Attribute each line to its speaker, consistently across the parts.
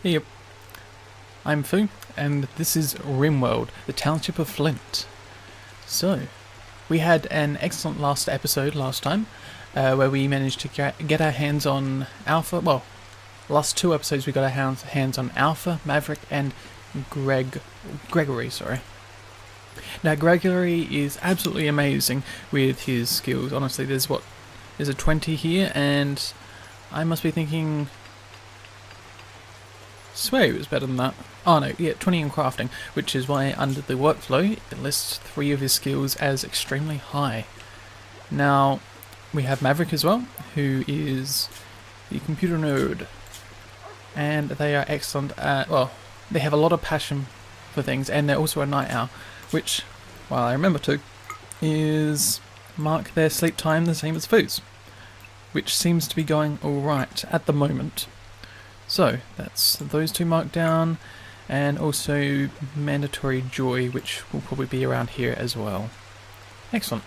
Speaker 1: Hey, I'm Fu, and this is RimWorld, the Township of Flint. So, we had an excellent last episode last time, where we managed to get our hands on Alpha. Well, last two episodes we got our hands on Alpha, Maverick, and Gregory. Sorry. Now, Gregory is absolutely amazing with his skills. Honestly, there's a 20 here, and I must be thinking. Swear it was better than that. Oh no, yeah, 20 in crafting, which is why under the workflow it lists 3 of his skills as extremely high. Now, we have Maverick as well, who is the computer nerd, and they are excellent at, well, they have a lot of passion for things, and they're also a night owl, which, well, I remember to, is mark their sleep time the same as Fu's, which seems to be going alright at the moment. So, that's those two marked down, and also mandatory joy, which will probably be around here as well. Excellent.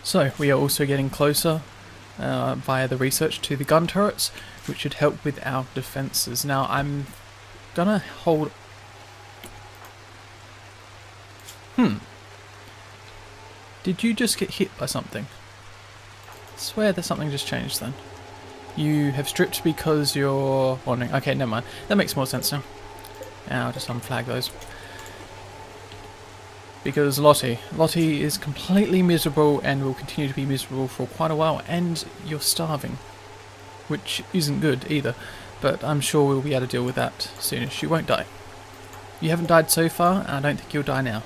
Speaker 1: So, we are also getting closer via the research to the gun turrets, which should help with our defences. Now, I'm gonna hold... Did you just get hit by something? I swear that something just changed then. You have stripped because you're wandering. Okay, never mind. That makes more sense now. I'll just unflag those. Because Lottie is completely miserable and will continue to be miserable for quite a while, and you're starving. Which isn't good either, but I'm sure we'll be able to deal with that soon. She won't die. You haven't died so far, and I don't think you'll die now.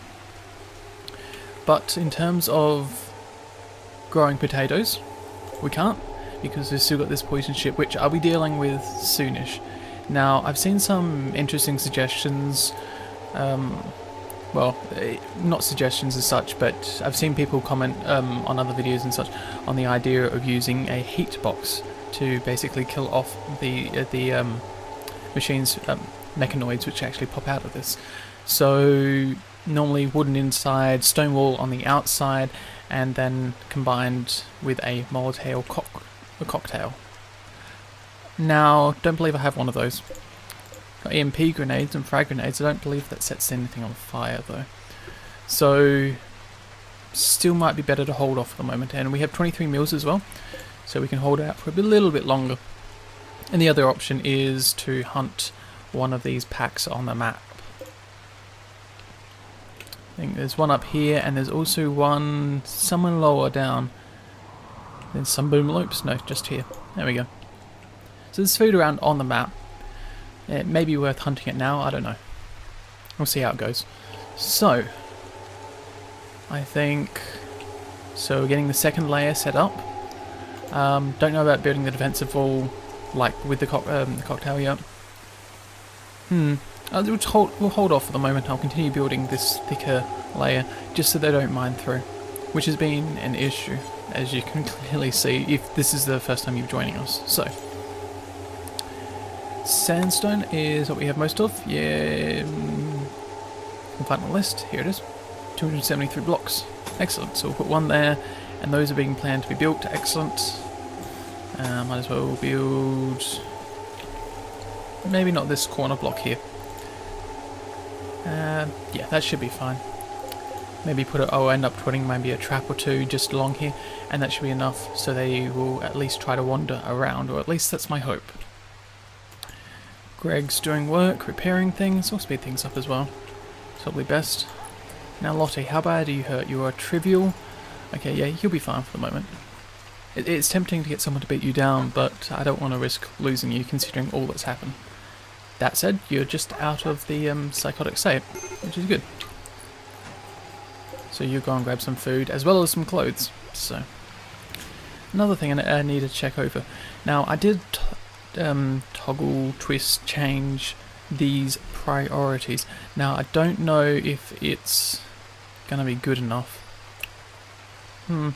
Speaker 1: But in terms of growing potatoes, we can't, because we've still got this poison ship, which I'll be dealing with soonish. Now, I've seen some interesting suggestions, well, not suggestions as such, but I've seen people comment on other videos and such on the idea of using a heat box to basically kill off the machines, mechanoids, which actually pop out of this. So, normally wooden inside, stone wall on the outside, and then combined with a Molotov cocktail. Now, don't believe I have one of those. Got EMP grenades and frag grenades. I don't believe that sets anything on fire though. So, still might be better to hold off at the moment. And we have 23 mils as well, so we can hold out for a little bit longer. And the other option is to hunt one of these packs on the map. I think there's one up here, and there's also one somewhere lower down. Then some boom loops. No, just here. There we go. So there's food around on the map. It may be worth hunting it now. I don't know. We'll see how it goes. So, I think... So, getting the second layer set up. Don't know about building the defensive wall, like with the cocktail yet. We'll hold off for the moment. I'll continue building this thicker layer, just so they don't mine through. Which has been an issue, as you can clearly see, if this is the first time you're joining us. So, sandstone is what we have most of. Yeah, I'll find the list. Here it is. 273 blocks. Excellent. So we'll put one there, and those are being planned to be built. Excellent. Might as well build... maybe not this corner block here. Yeah, that should be fine. Maybe I'll end up putting maybe a trap or two just along here, and that should be enough, so they will at least try to wander around, or at least that's my hope. Greg's doing work, repairing things. I'll speed things up as well. It's probably best. Now Lottie, how bad are you hurt? You are trivial. Okay, yeah, you'll be fine for the moment. It's tempting to get someone to beat you down, but I don't want to risk losing you considering all that's happened. That said, you're just out of the psychotic state, which is good. So you go and grab some food, as well as some clothes. So, another thing I need to check over. Now, I did toggle, twist, change these priorities. Now, I don't know if it's going to be good enough. I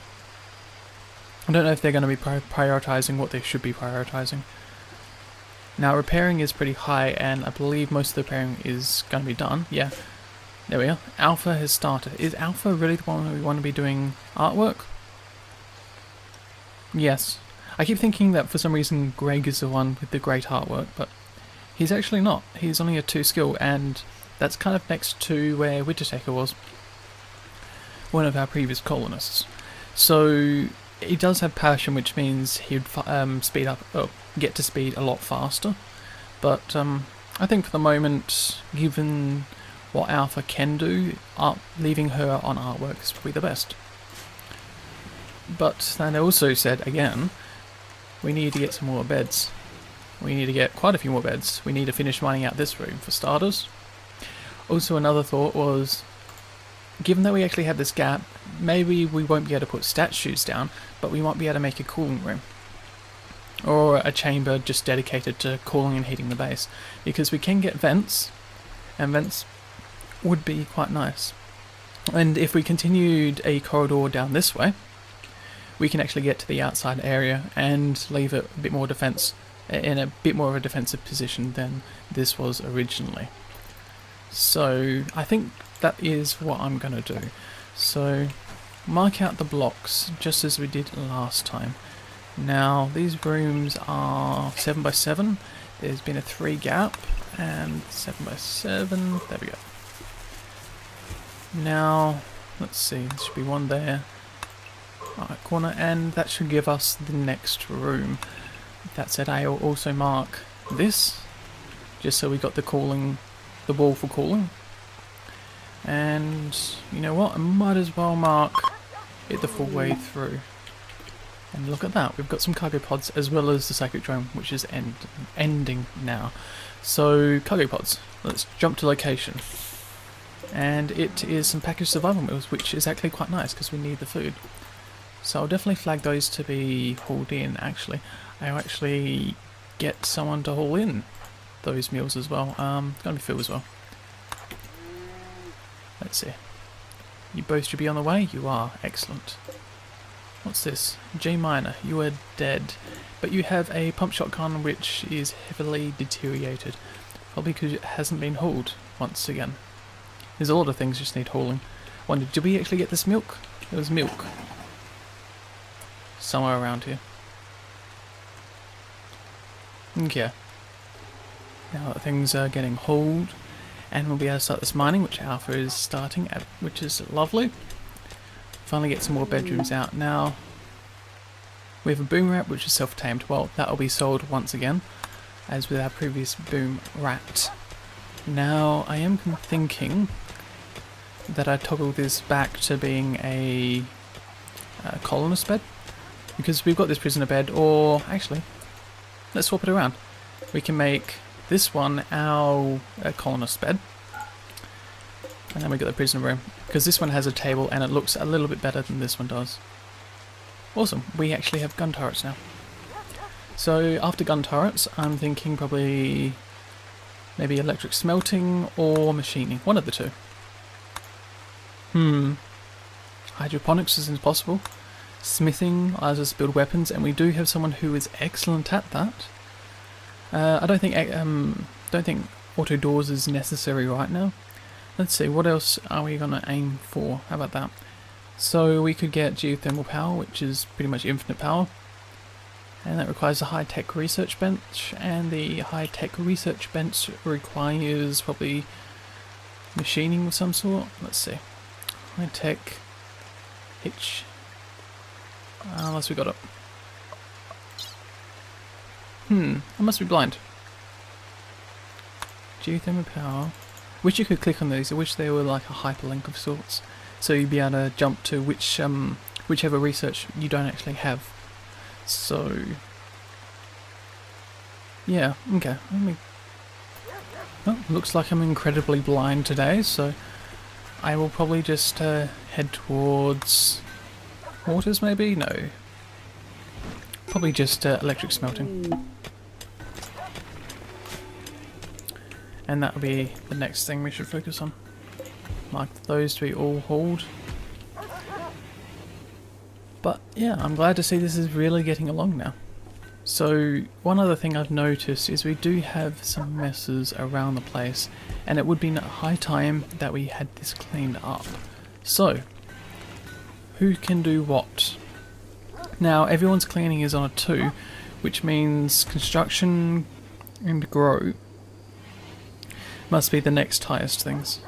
Speaker 1: don't know if they're going to be prioritizing what they should be prioritizing. Now, repairing is pretty high, and I believe most of the repairing is going to be done. Yeah. There we are. Alpha has started. Is Alpha really the one we want to be doing artwork? Yes. I keep thinking that for some reason Greg is the one with the great artwork, but He's actually not. He's only a 2 skill, and that's kind of next to where Wintertaker was, one of our previous colonists. So he does have passion, which means he'd speed up, get to speed a lot faster. But I think for the moment, given what Alpha can do, leaving her on artwork is probably the best. But then they also said, again, we need to get some more beds. We need to get quite a few more beds. We need to finish mining out this room, for starters. Also, another thought was, given that we actually have this gap, maybe we won't be able to put statues down, but we might be able to make a cooling room. Or a chamber just dedicated to cooling and heating the base. Because we can get vents, and vents would be quite nice. And if we continued a corridor down this way, we can actually get to the outside area and leave it a bit more defense, in a bit more of a defensive position than this was originally. So I think that is what I'm going to do. So mark out the blocks just as we did last time. Now these rooms are 7 by 7. There's been a 3 gap and 7 by 7. There we go. Now let's see, there should be one there. Right corner, and that should give us the next room. That said, I'll also mark this, just so we got the wall for cooling. And you know what, I might as well mark it the full way through. And look at that, we've got some cargo pods as well as the psychic drone, which is ending now. So cargo pods, let's jump to location. And it is some packaged survival meals, which is actually quite nice because we need the food. So I'll definitely flag those to be hauled in. Actually, I'll actually get someone to haul in those meals as well. It's gonna be Phil as well. Let's see. You both should be on the way. You are. Excellent. What's this? G minor. You are dead, but you have a pump shotgun which is heavily deteriorated, probably because it hasn't been hauled once again. There's a lot of things just need hauling. Wonder, did we actually get this milk? There was milk somewhere around here. Okay. Now that things are getting hauled, and we'll be able to start this mining, which Alpha is starting at, which is lovely. Finally get some more bedrooms out. Now we have a boom rat which is self-tamed. Well, that will be sold once again, as with our previous boom rat. Now I am thinking that I toggle this back to being a colonist bed, because we've got this prisoner bed. Or actually, let's swap it around. We can make this one our colonist bed, and then we got the prisoner room, because this one has a table and it looks a little bit better than this one does. Awesome, we actually have gun turrets now. So after gun turrets, I'm thinking probably maybe electric smelting or machining, one of the two. Hydroponics is impossible. Smithing allows us to build weapons, and we do have someone who is excellent at that. I don't think auto doors is necessary right now. Let's see, what else are we gonna aim for? How about that? So we could get geothermal power, which is pretty much infinite power, and that requires a high-tech research bench, and the high-tech research bench requires probably machining of some sort. Let's see, high-tech hitch. Unless we got it. I must be blind. Geothermal power. Wish you could click on these. I wish they were like a hyperlink of sorts, so you'd be able to jump to whichever research you don't actually have. So yeah, okay. Well, looks like I'm incredibly blind today, so I will probably just head towards waters, maybe? No. Probably just electric smelting. And that will be the next thing we should focus on. Mark those to be all hauled. But yeah, I'm glad to see this is really getting along now. So one other thing I've noticed is we do have some messes around the place, and it would be high time that we had this cleaned up. So who can do what? Now everyone's cleaning is on a 2, which means construction and grow Must be the next highest things.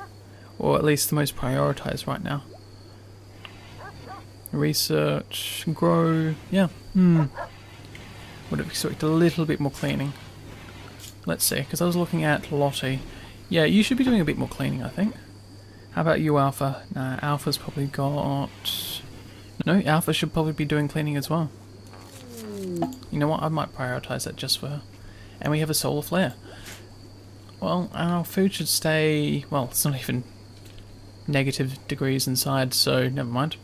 Speaker 1: Or at least the most prioritized right now. Research, grow, yeah. Would have expected a little bit more cleaning. Let's see, because I was looking at Lottie. Yeah, you should be doing a bit more cleaning, I think. How about you, Alpha? Nah, Alpha's probably got... No, Alpha should probably be doing cleaning as well. You know what, I might prioritise that just for her. And we have a solar flare. Well, our food should stay... Well, it's not even negative degrees inside, so never mind.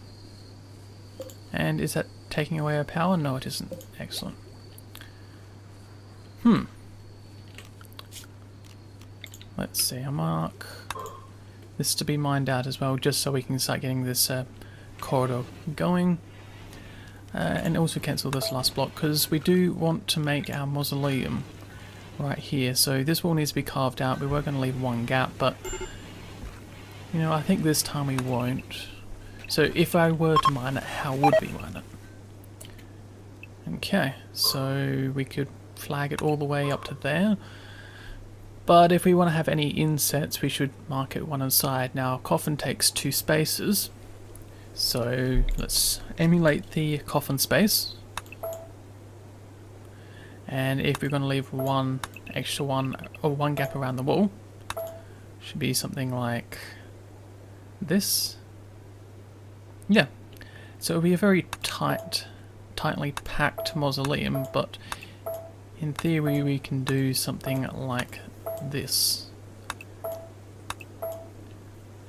Speaker 1: And is that taking away our power? No, it isn't. Excellent. Let's see, I'll mark this to be mined out as well, just so we can start getting this corridor going. And also cancel this last block, because we do want to make our mausoleum right here. So this wall needs to be carved out. We were going to leave one gap, but you know, I think this time we won't. So if I were to mine it, how would we mine it? Okay, so we could flag it all the way up to there. But if we want to have any insets, we should mark it one on the side. Now, coffin takes 2 spaces. So let's emulate the coffin space. And if we're going to leave one extra one, or one gap around the wall, should be something like this. Yeah. So it'll be a very tightly packed mausoleum, but in theory we can do something like this.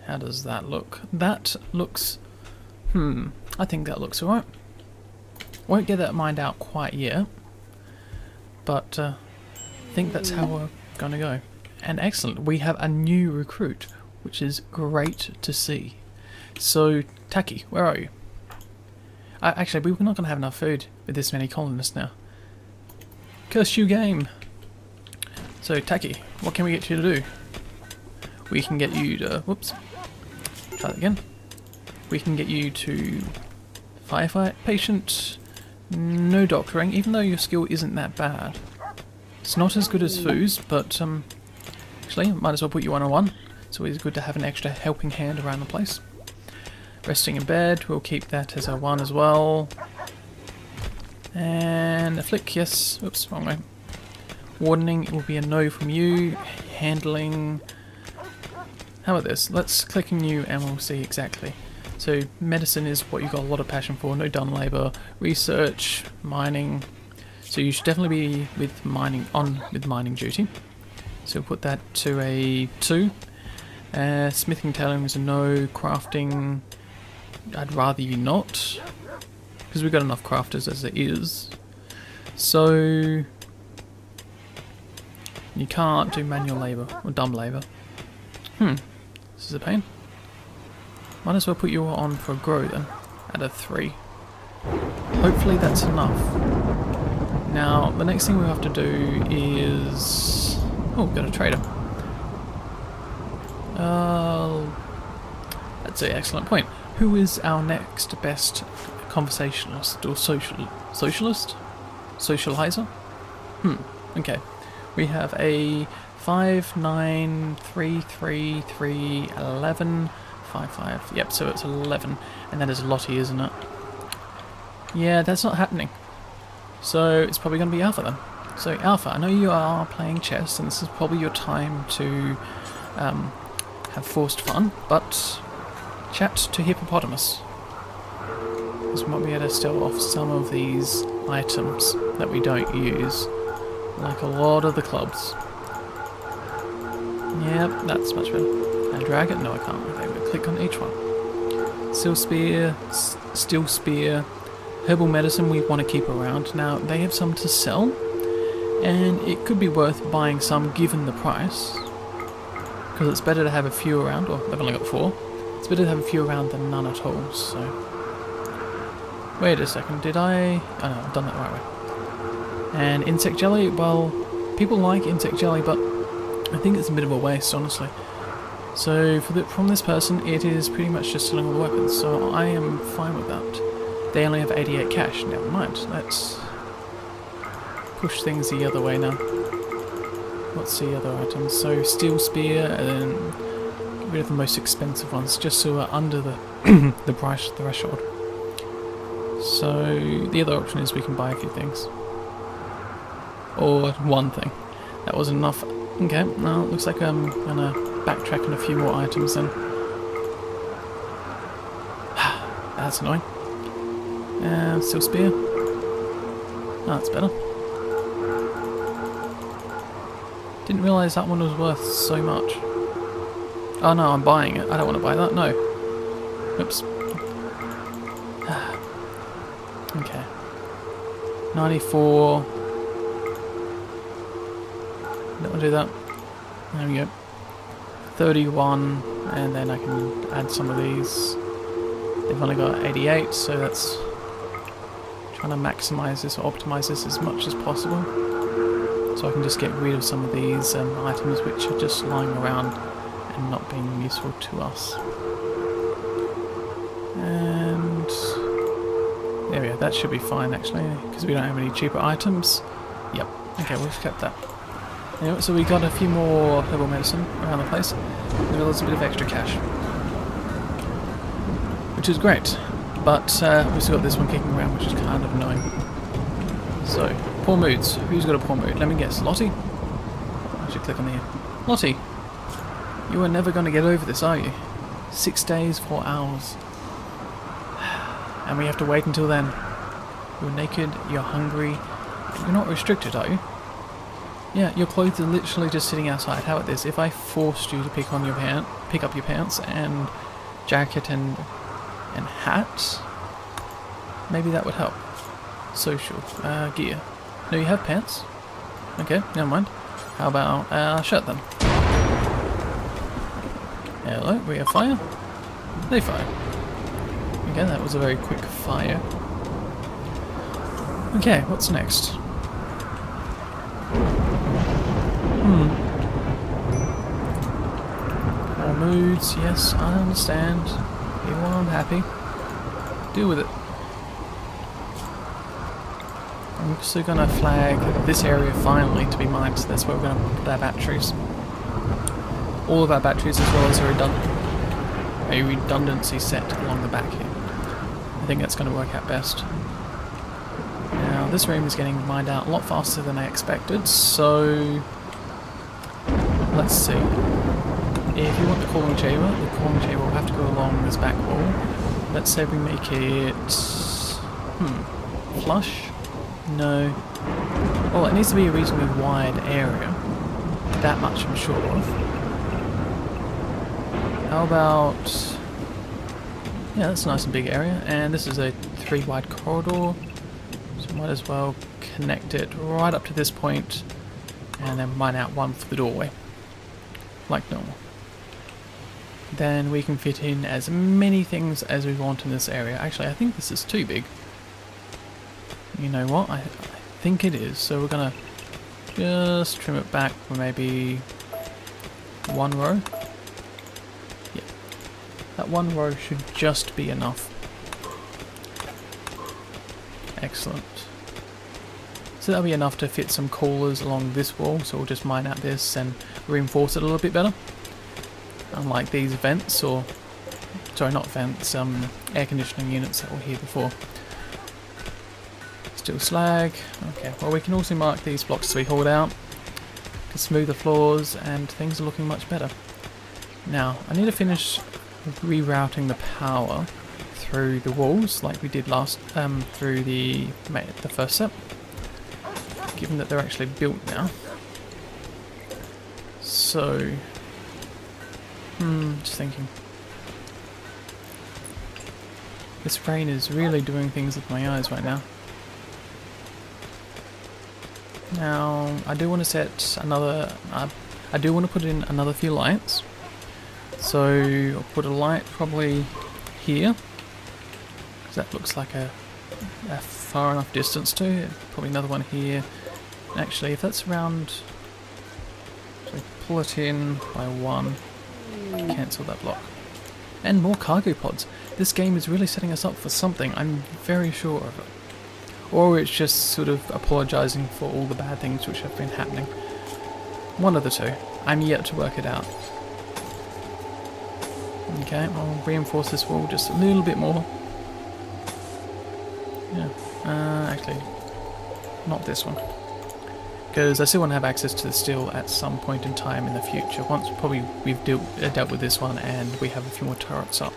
Speaker 1: How does that look? That looks... I think that looks alright. Won't get that mined out quite yet, but I think that's how we're gonna go. And excellent, we have a new recruit, which is great to see. So, Taki, where are you? Actually, we're not gonna have enough food with this many colonists now. Curse you, game! So, Taki, what can we get you to do? We can get you to... Whoops. Try that again. We can get you to firefight, patient, no doctoring, even though your skill isn't that bad. It's not as good as Foo's, but actually, might as well put you 1-on-1. It's always good to have an extra helping hand around the place. Resting in bed, we'll keep that as our 1 as well. And a flick, yes. Oops, wrong way. Wardening, it will be a no from you. Handling. How about this? Let's click on you and we'll see exactly. So medicine is what you've got a lot of passion for, no done labour, research, mining. So you should definitely be with mining duty. So we'll put that to a 2. Smithing tailoring is a no, crafting I'd rather you not, because we've got enough crafters as it is. So you can't do manual labour or dumb labour. This is a pain. Might as well put you on for a grow then, at a 3. Hopefully that's enough. Now, the next thing we have to do is... Oh, we've got a trader. That's an excellent point. Who is our next best conversationalist or socialist? Socializer? Okay. We have a 5, 9, 3, 3, 3, 11... 5, 5. Yep, so it's 11. And that is Lottie, isn't it? Yeah, that's not happening. So it's probably going to be Alpha then. So Alpha, I know you are playing chess, and this is probably your time to have forced fun, but chat to Hippopotamus. Because we might be able to steal off some of these items that we don't use. Like a lot of the clubs. Yep, that's much better. Can I drag it? No, I can't. Okay, we'll click on each one. Steel spear, herbal medicine we want to keep around. Now, they have some to sell, and it could be worth buying some given the price. Because it's better to have a few around, or they've only got 4. It's better to have a few around than none at all, so... Wait a second, did I... Oh no, I've done that the right way. And insect jelly, well, people like insect jelly, but I think it's a bit of a waste, honestly. So from this person, it is pretty much just selling all the weapons, so I am fine with that. They only have 88 cash, never mind. Let's push things the other way now. what's the other items? So steel spear, and then get rid of the most expensive ones, just so we're under the the price threshold. So the other option is we can buy a few things, or one thing. That wasn't enough. Okay, now it looks like I'm gonna backtrack on a few more items then. That's annoying. Steel spear. Oh, that's better. Didn't realise that one was worth so much. Oh no, I'm buying it. I don't want to buy that. No. Oops. Okay. 94. Don't want to do that. There we go. 31, and then I can add some of these. They've only got 88, so that's trying to maximize this or optimize this as much as possible. So I can just get rid of some of these items which are just lying around and not being useful to us. And there we go, that should be fine actually, because we don't have any cheaper items. Yep, okay, we've kept that. Anyway, so we got a few more herbal medicine around the place, and we got a bit of extra cash, which is great, but we've still got this one kicking around, which is kind of annoying. So, poor moods. Who's got a poor mood? Let me guess. Lottie? I should click on here. Lottie! You are never going to get over this, are you? 6 days, 4 hours. And we have to wait until then. You're naked, you're hungry. You're not restricted, are you? Yeah, your clothes are literally just sitting outside. How about this? If I forced you to pick up your pants and jacket and hat, maybe that would help. Social. Gear. No, you have pants? Okay, never mind. How about shirt then? Hello, we have fire? They fire. Okay, that was a very quick fire. Okay, what's next? More moods, yes, I understand. People are unhappy. Deal with it. I'm also going to flag this area finally to be mined, so that's where we're going to put our batteries. All of our batteries, as well as a redundancy set along the back here. I think that's going to work out best. Now, this room is getting mined out a lot faster than I expected, so let's see. If you want the cooling chamber will have to go along this back wall. Let's say we make it flush. No. Well, it needs to be a reasonably wide area. That much I'm sure of. How about... yeah, that's a nice and big area. And this is a 3 wide corridor. So might as well connect it right up to this point. And then mine out one for the doorway. Like normal. Then we can fit in as many things as we want in this area. Actually, I think this is too big. You know what? I think it is. So we're gonna just trim it back for maybe 1 row. Yeah, that 1 row should just be enough. Excellent. So that'll be enough to fit some coolers along this wall. So we'll just mine out this and reinforce it a little bit better. Unlike these vents, or sorry, not vents, air conditioning units that were here before. Still slag. Okay, well we can also mark these blocks to be hauled out to smooth the floors, and things are looking much better. Now, I need to finish rerouting the power through the walls like we did last, through the first set, given that they're actually built now. So, just thinking. This rain is really doing things with my eyes right now. Now, I do want to set another... I do want to put in another few lights. So, I'll put a light probably here. Because that looks like a far enough distance to. Probably another one here. Actually, if that's around... So pull it in by 1. Cancel that block. And more cargo pods. This game is really setting us up for something. I'm very sure of it. Or it's just sort of apologising for all the bad things which have been happening. One of the two. I'm yet to work it out. Okay, I'll reinforce this wall just a little bit more. Yeah, actually, not this one. Because I still want to have access to the steel at some point in time in the future. Once probably we've dealt with this one and we have a few more turrets up.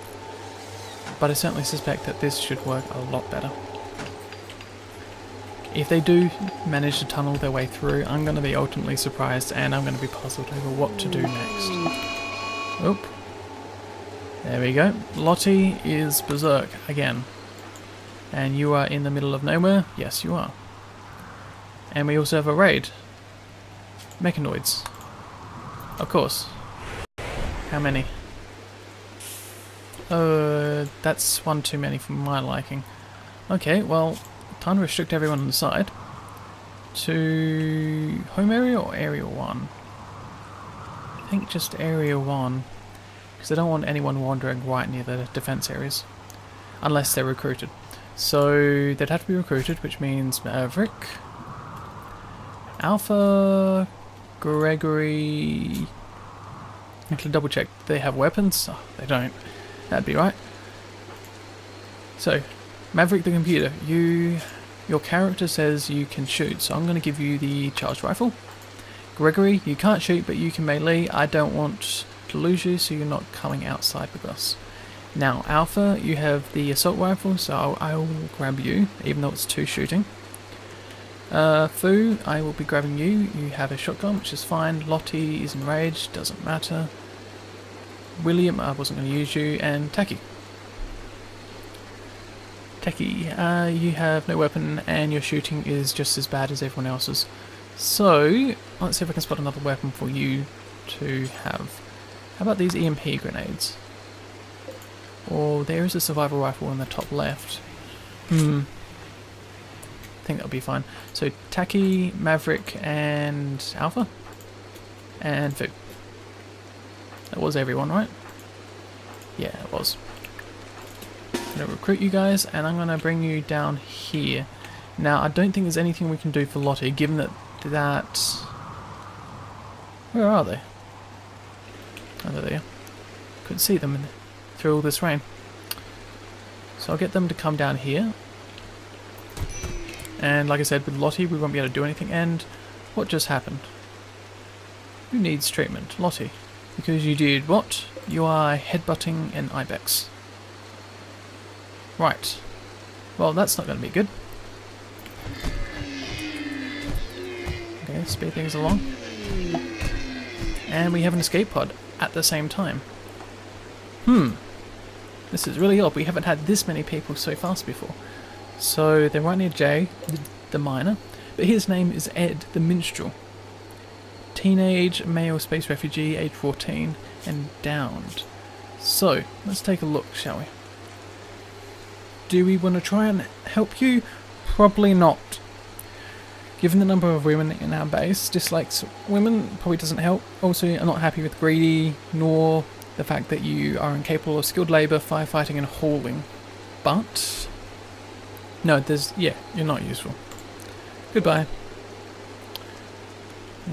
Speaker 1: But I certainly suspect that this should work a lot better. If they do manage to tunnel their way through, I'm going to be ultimately surprised and I'm going to be puzzled over what to do next. Oop. There we go. Lottie is berserk again. And you are in the middle of nowhere? Yes, you are. And we also have a raid. Mechanoids. Of course. How many? That's one too many for my liking. Okay, well, time to restrict everyone on the side. To home area or area 1? I think just area 1. Because I don't want anyone wandering right near the defense areas. Unless they're recruited. So they'd have to be recruited, which means Maverick, Alpha, Gregory. I can double check. They have weapons? Oh, they don't. That'd be right. So, Maverick the computer, your character says you can shoot, so I'm going to give you the charged rifle. Gregory, you can't shoot, but you can melee. I don't want to lose you, so you're not coming outside with us. Now, Alpha, you have the assault rifle, so I will grab you, even though it's 2 shooting. Fu, I will be grabbing you. You have a shotgun, which is fine. Lottie is enraged, doesn't matter. William, I wasn't going to use you. And Taki. Taki, you have no weapon, and your shooting is just as bad as everyone else's. So, let's see if I can spot another weapon for you to have. How about these EMP grenades? Or there is a survival rifle in the top left. I think that'll be fine. So Taki, Maverick, and Alpha, and Fu. That was everyone, right? Yeah, it was. I'm gonna recruit you guys, and I'm gonna bring you down here. Now, I don't think there's anything we can do for Lottie, given that where are they? Oh, there they are. Couldn't see them through all this rain. So I'll get them to come down here. And like I said, with Lottie, we won't be able to do anything. And what just happened? Who needs treatment? Lottie. Because you did what? You are headbutting an ibex. Right. Well, that's not going to be good. Okay, speed things along. And we have an escape pod at the same time. This is really odd. We haven't had this many people so fast before. So they're right near Jay, the miner, but his name is Ed, the minstrel. Teenage male space refugee, age 14, and downed. So, let's take a look, shall we? Do we want to try and help you? Probably not. Given the number of women in our base, dislikes women probably doesn't help. Also, I'm not happy with greedy, nor the fact that you are incapable of skilled labour, firefighting and hauling. But no, you're not useful. Goodbye.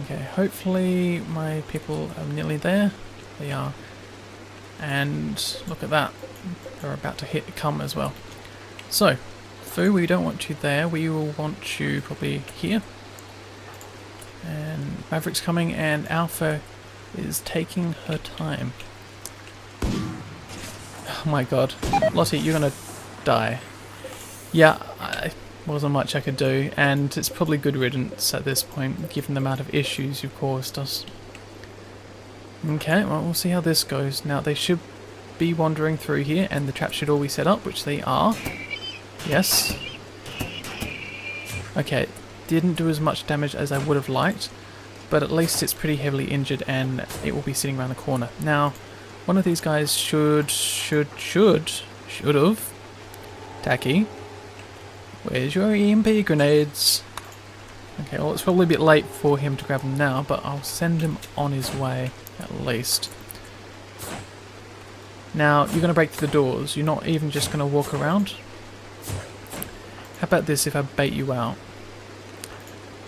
Speaker 1: Okay, hopefully my people are nearly there. They are. And look at that. They're about to come as well. So, Fu, we don't want you there. We will want you probably here. And Maverick's coming, and Alpha is taking her time. Oh my god. Lottie, you're gonna die. Yeah, wasn't much I could do, and it's probably good riddance at this point, given the amount of issues you've caused us. Okay, well, we'll see how this goes. Now, they should be wandering through here, and the traps should all be set up, which they are. Yes. Okay, didn't do as much damage as I would have liked, but at least it's pretty heavily injured, and it will be sitting around the corner. Now, one of these guys should have. Taki. Where's your EMP grenades? Okay, well, it's probably a bit late for him to grab them now, but I'll send him on his way, at least. Now, you're going to break through the doors. You're not even just going to walk around. How about this if I bait you out?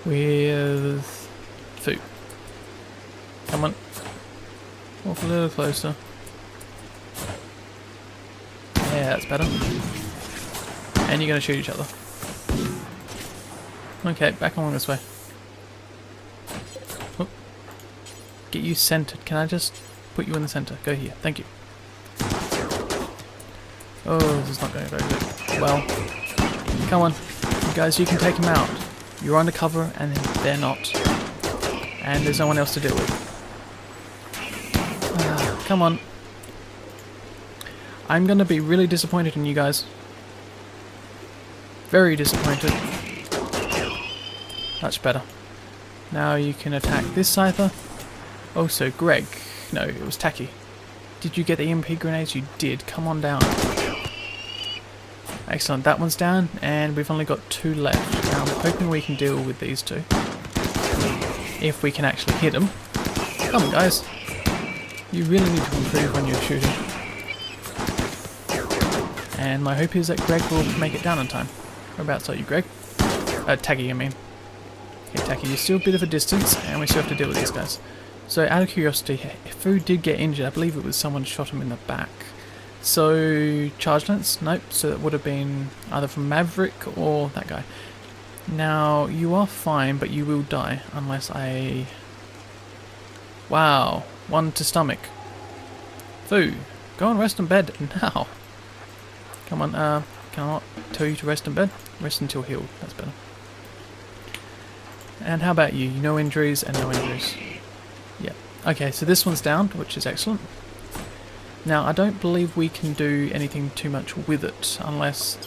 Speaker 1: With Fu. Come on. Walk a little closer. Yeah, that's better. And you're going to shoot each other. Okay, back along this way. Oh. Get you centered. Can I just put you in the center? Go here. Thank you. Oh, this is not going very good. Well, come on. You guys, you can take him out. You're undercover and they're not. And there's no one else to deal with. Come on. I'm going to be really disappointed in you guys. Very disappointed. Much better. Now you can attack this scyther. Oh, so Greg. No, it was Tacky. Did you get the EMP grenades? You did. Come on down. Excellent. That one's down, and we've only got 2 left. Now I'm hoping we can deal with these 2. If we can actually hit them. Come on, guys. You really need to improve on your shooting. And my hope is that Greg will make it down in time. Whereabouts are you, Greg? Taggy, I mean. Okay, Tacky, you're still a bit of a distance, and we still have to deal with these guys. So, out of curiosity, if Fu did get injured, I believe it was someone shot him in the back. So, charge lance? Nope, so that would have been either from Maverick or that guy. Now, you are fine, but you will die, unless I... Wow, 1 to stomach. Fu, go and rest in bed now. Come on, can I not tell you to rest in bed? Rest until healed, that's better. And how about you? No injuries and no injuries. Yeah. Okay, so this one's down, which is excellent. Now, I don't believe we can do anything too much with it, unless...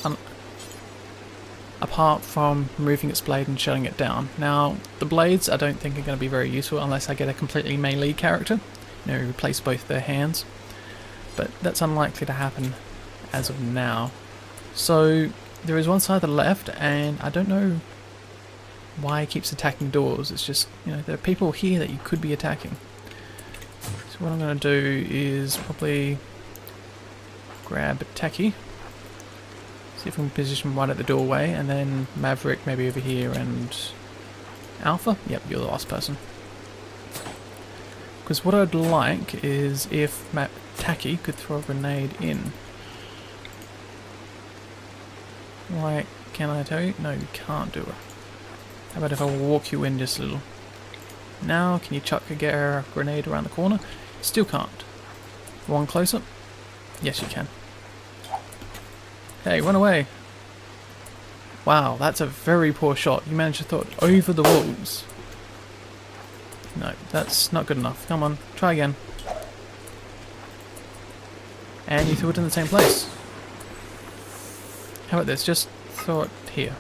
Speaker 1: apart from removing its blade and shutting it down. Now, the blades I don't think are going to be very useful unless I get a completely melee character. You know, replace both their hands. But that's unlikely to happen as of now. So, there is one side to the left, and I don't know why it keeps attacking doors. It's just, you know, there are people here that you could be attacking. So what I'm going to do is probably grab Tacky. See if we can position one at the doorway, and then Maverick maybe over here, and Alpha? Yep, you're the last person. Because what I'd like is if Tacky could throw a grenade in. Like, can I tell you? No, you can't do it. How about if I walk you in just a little? Now, can you chuck a grenade around the corner? Still can't. One closer? Yes, you can. Hey, run away! Wow, that's a very poor shot. You managed to throw it over the walls. No, that's not good enough. Come on, try again. And you threw it in the same place. How about this? Just throw it here.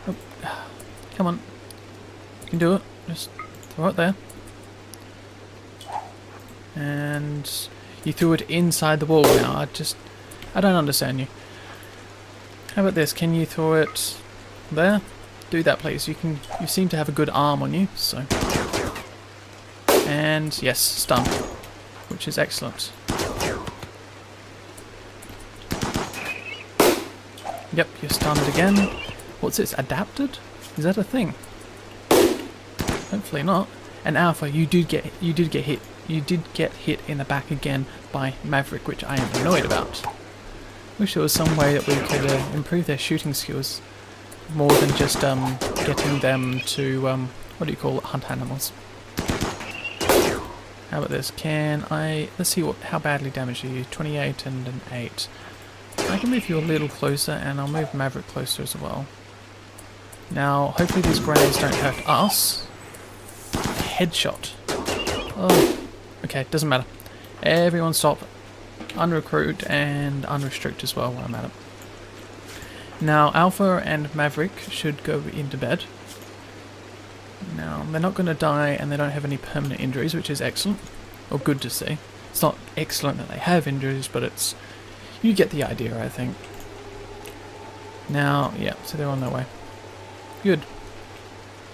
Speaker 1: Oh, come on. You can do it. Just throw it there. And you threw it inside the wall now. I don't understand you. How about this? Can you throw it there? Do that, please. You seem to have a good arm on you, so. And yes, stunned, which is excellent. Yep, you're stunned again. What's this? Adapted? Is that a thing? Hopefully not. And Alpha, you did get hit. You did get hit in the back again by Maverick, which I am annoyed about. Wish there was some way that we could improve their shooting skills more than just getting them to what do you call it? Hunt animals. How about this? Let's see how badly damaged are you? 28 and an 8. I can move you a little closer, and I'll move Maverick closer as well. Now, hopefully these grenades don't hurt us. Headshot. Oh, okay, doesn't matter. Everyone stop. Unrecruit and unrestrict as well while I'm at it. Now, Alpha and Maverick should go into bed. Now, they're not going to die, and they don't have any permanent injuries, which is excellent. Or good to see. It's not excellent that they have injuries, but it's... You get the idea, I think. Now, yeah, so they're on their way. Good.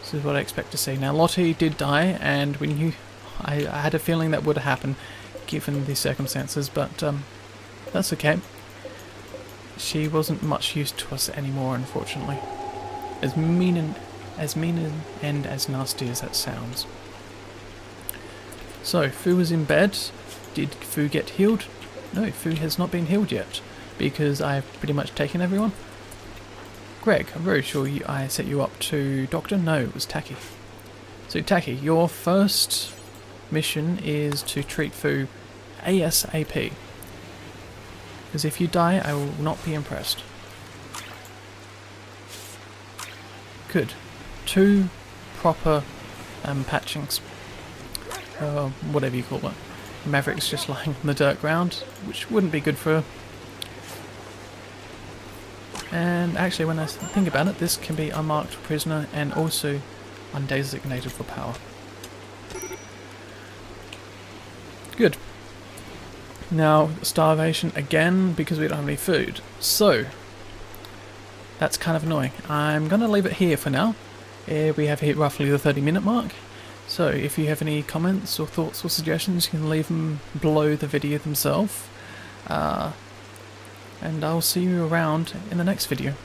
Speaker 1: This is what I expect to see. Now, Lottie did die, and we knew... I had a feeling that would happen, given the circumstances, but that's okay. She wasn't much use to us anymore, unfortunately. As mean and as nasty as that sounds. So, Fu was in bed. Did Fu get healed? No, Fu has not been healed yet, because I've pretty much taken everyone. Greg, I'm very sure I set you up to Doctor. No, it was Taki. So Taki, your first mission is to treat Fu ASAP. Because if you die, I will not be impressed. Good. 2 proper patchings. Whatever you call it. Maverick's just lying on the dirt ground, which wouldn't be good for her. And actually, when I think about it, this can be unmarked prisoner and also undesignated for power. Good. Now, starvation again because we don't have any food. So, that's kind of annoying. I'm going to leave it here for now. We have hit roughly the 30-minute mark. So, if you have any comments or thoughts or suggestions, you can leave them below the video themselves. And I'll see you around in the next video.